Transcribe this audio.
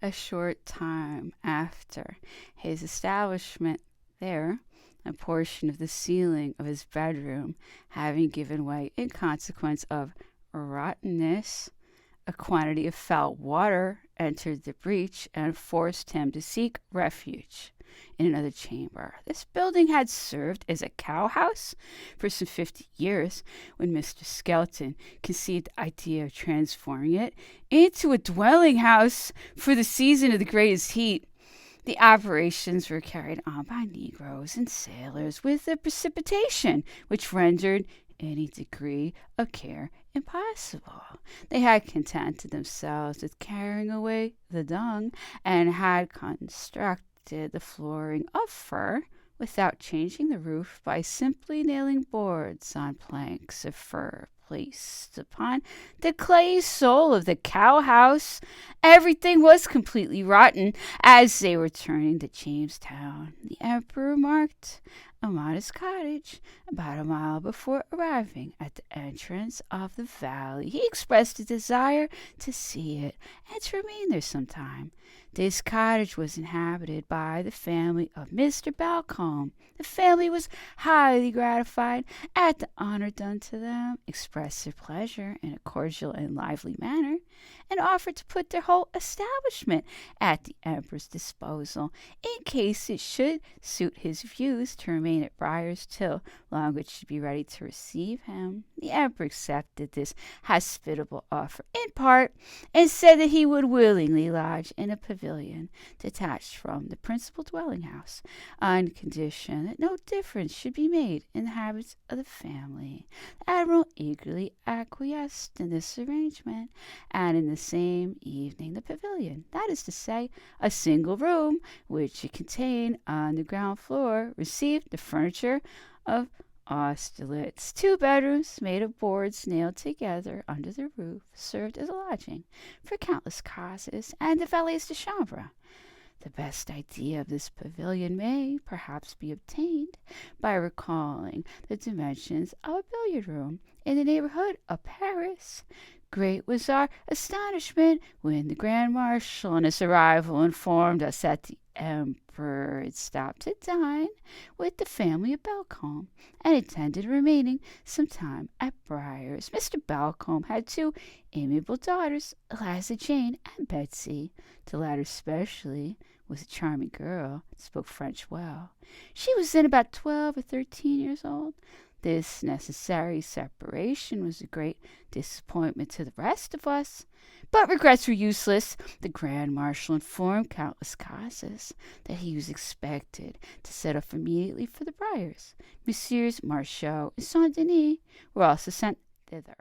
A short time after his establishment there, a portion of the ceiling of his bedroom having given way in consequence of rottenness, a quantity of foul water entered the breach and forced him to seek refuge in another chamber. This building had served as a cowhouse for some 50 years when Mr. Skelton conceived the idea of transforming it into a dwelling house for the season of the greatest heat. The operations were carried on by negroes and sailors with a precipitation which rendered any degree of care impossible. They had contented themselves with carrying away the dung, and had constructed the flooring of fir without changing the roof by simply nailing boards on planks of fir placed upon the clay sole of the cow-house. Everything was completely rotten. As they were turning to Jamestown, the emperor marked a modest cottage about a mile before arriving at the entrance of the valley. He expressed a desire to see it and to remain there some time. This cottage was inhabited by the family of Mr. Balcombe. The family was highly gratified at the honor done to them, expressed their pleasure in a cordial and lively manner, and offered to put their whole establishment at the emperor's disposal, in case it should suit his views to remain at Briar's till Longwood should be ready to receive him. The emperor accepted this hospitable offer in part, and said that he would willingly lodge in a pavilion detached from the principal dwelling house, on condition that no difference should be made in the habits of the family. The admiral eagerly acquiesced in this arrangement, and in the same evening the pavilion, that is to say, a single room which it contained on the ground floor, received the furniture of Austerlitz. 2 bedrooms made of boards nailed together under the roof served as a lodging for countless causes and the valets de chambre. The best idea of this pavilion may perhaps be obtained by recalling the dimensions of a billiard room in the neighborhood of Paris. Great was our astonishment when the Grand Marshal on his arrival informed us that the Emperor had stopped to dine with the family of Balcombe, and intended remaining some time at Briar's. Mr. Balcombe had 2 amiable daughters, Eliza Jane and Betsy. The latter especially was a charming girl, spoke French well. She was then about 12 or 13 years old. This necessary separation was a great disappointment to the rest of us, but regrets were useless. The Grand Marshal informed countless causes that he was expected to set off immediately for the Briars. Messieurs Marchot and Saint Denis were also sent thither.